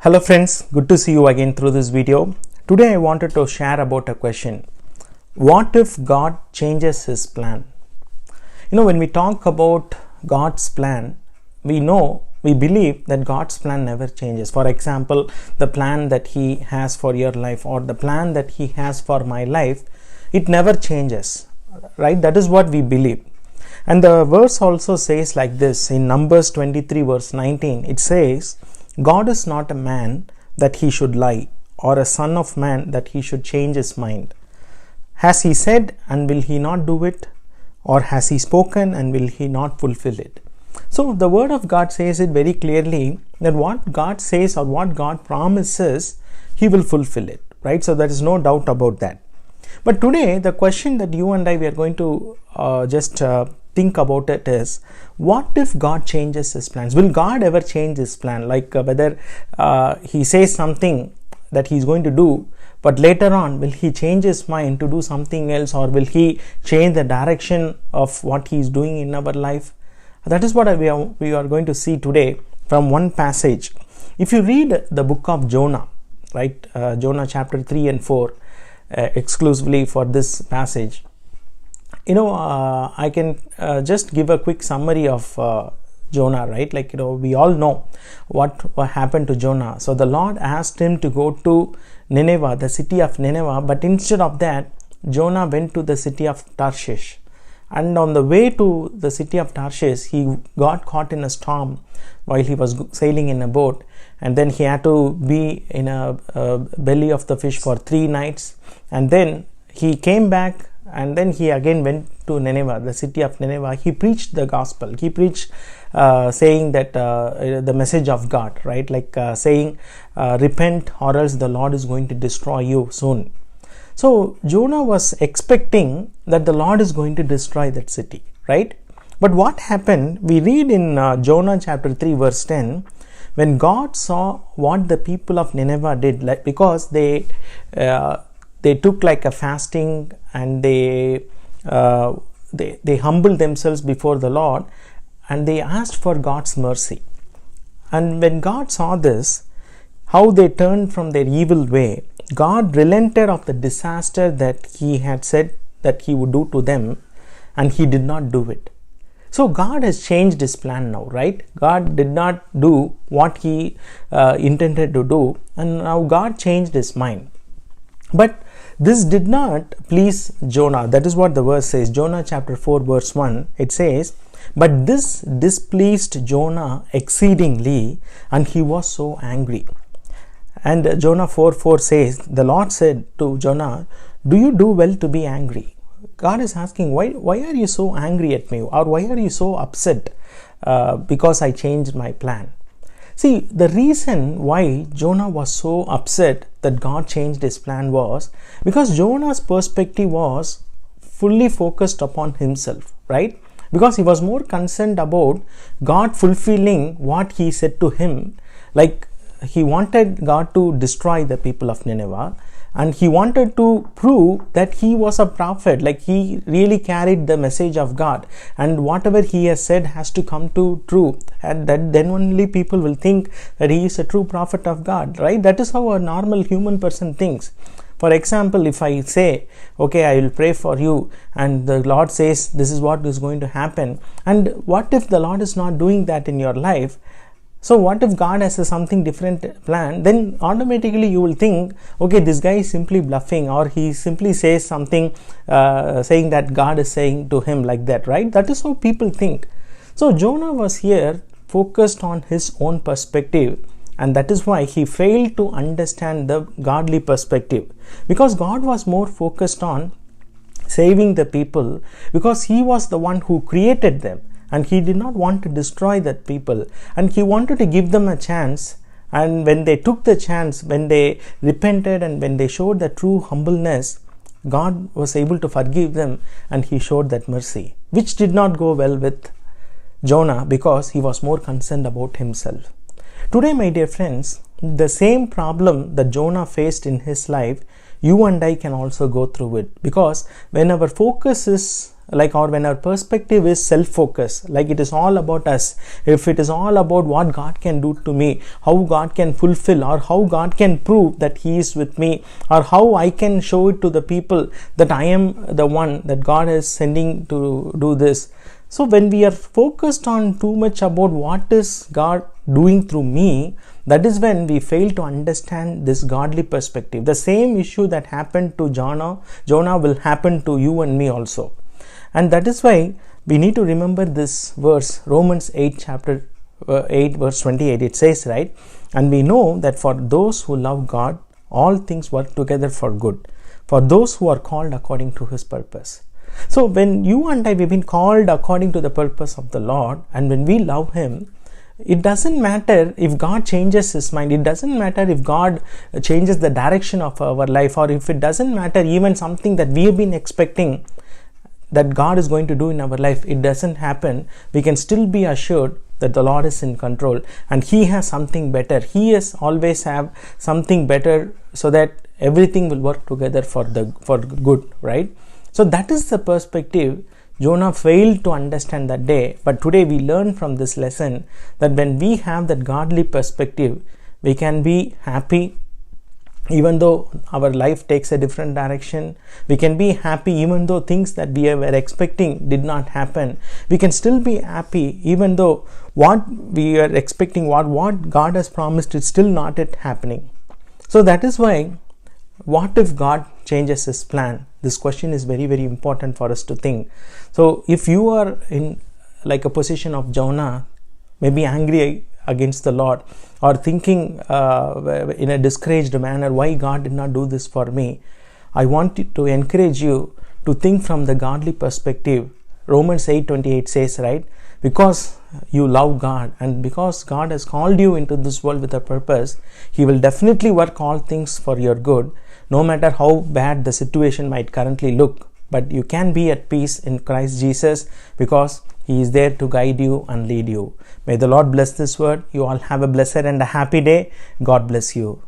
Hello friends, good to see you again through this video. Today I wanted to share about a question. What if God changes his plan? When we talk about God's plan, we believe that God's plan never changes. For example, the plan that he has for your life or the plan that he has for my life, it never changes, right? That is what we believe. And the verse also says like this in Numbers 23 verse 19. It says, God is not a man that he should lie, or a son of man that he should change his mind. Has he said, and will he not do it? Or has he spoken, and will he not fulfill it? So the word of God says it very clearly that what God says or what God promises, he will fulfill it, right? So there is no doubt about that. But today, the question that you and I we are going to think about it is, what if God changes his plans? Will God ever change his plan? Like whether he says something that he's going to do, but later on will he change his mind to do something else, or will he change the direction of what he's doing in our life? That is what we are going to see today from one passage. If you read the book of Jonah, right, Jonah chapter 3 and 4, exclusively for this passage, I can just give a quick summary of Jonah, right? We all know what happened to Jonah. So the Lord asked him to go to Nineveh, the city of Nineveh, but instead of that, Jonah went to the city of Tarshish. And on the way to the city of Tarshish, he got caught in a storm while he was sailing in a boat. And then he had to be in a belly of the fish for 3 nights. And then he came back, and then he again went to Nineveh, the city of Nineveh. He preached the gospel. He preached saying that the message of God, right? Saying, repent or else the Lord is going to destroy you soon. So Jonah was expecting that the Lord is going to destroy that city, right? But what happened? We read in Jonah chapter 3 verse 10, when God saw what the people of Nineveh did, because they took like a fasting, and they humbled themselves before the Lord, and they asked for God's mercy. And when God saw this, how they turned from their evil way, God relented of the disaster that he had said that he would do to them, and he did not do it. So God has changed his plan now, right? God did not do what he intended to do, and now God changed his mind. But this did not please Jonah. That is what the verse says. Jonah chapter 4 verse 1, it says, but this displeased Jonah exceedingly, and he was so angry. And Jonah 4:4 says, the Lord said to Jonah, do you do well to be angry? God is asking, why are you so angry at me? Or why are you so upset because I changed my plan? See, the reason why Jonah was so upset that God changed his plan was because Jonah's perspective was fully focused upon himself, right? Because he was more concerned about God fulfilling what he said to him. Like, he wanted God to destroy the people of Nineveh, and he wanted to prove that he was a prophet, like he really carried the message of God, and whatever he has said has to come to true, and that then only people will think that he is a true prophet of God, right? That is how a normal human person thinks. For example, if I say, okay, I will pray for you, and the Lord says this is what is going to happen, and what if the Lord is not doing that in your life? So what if God has something different plan? Then automatically you will think, okay, this guy is simply bluffing, or he simply says something saying that God is saying to him like that, right? That is how people think. So Jonah was here focused on his own perspective, and that is why he failed to understand the godly perspective, because God was more focused on saving the people, because he was the one who created them. And he did not want to destroy that people, and he wanted to give them a chance. And when they took the chance, when they repented, and when they showed the true humbleness, God was able to forgive them, and he showed that mercy, which did not go well with Jonah, because he was more concerned about himself. Today, my dear friends, the same problem that Jonah faced in his life, you and I can also go through it, because when our focus is like, or when our perspective is self-focused, like it is all about us, if it is all about what God can do to me, how God can fulfill, or how God can prove that He is with me, or how I can show it to the people that I am the one that God is sending to do this. So when we are focused on too much about what is God doing through me, that is when we fail to understand this godly perspective. The same issue that happened to Jonah will happen to you and me also. And that is why we need to remember this verse, Romans 8 chapter 8 verse 28. It says, right, and we know that for those who love God, all things work together for good, for those who are called according to His purpose. So when you and I, we've been called according to the purpose of the Lord, and when we love Him, it doesn't matter if God changes His mind. It doesn't matter if God changes the direction of our life, or if it doesn't matter even something that we have been expecting that God is going to do in our life, it doesn't happen. We can still be assured that the Lord is in control and He has something better. He has always have something better, so that everything will work together for good, right? So that is the perspective Jonah failed to understand that day. But today we learn from this lesson that when we have that godly perspective, we can be happy even though our life takes a different direction. We can be happy even though things that we were expecting did not happen. We can still be happy even though what we are expecting, what God has promised, is still not yet happening. So that is why, what if God changes His plan? This question is very, very important for us to think. So if you are in like a position of Jonah, maybe angry against the Lord, or thinking in a discouraged manner, why God did not do this for me, I want to encourage you to think from the godly perspective. Romans 8:28 says, right, because you love God and because God has called you into this world with a purpose, He will definitely work all things for your good, no matter how bad the situation might currently look. But you can be at peace in Christ Jesus because He is there to guide you and lead you. May the Lord bless this word. You all have a blessed and a happy day. God bless you.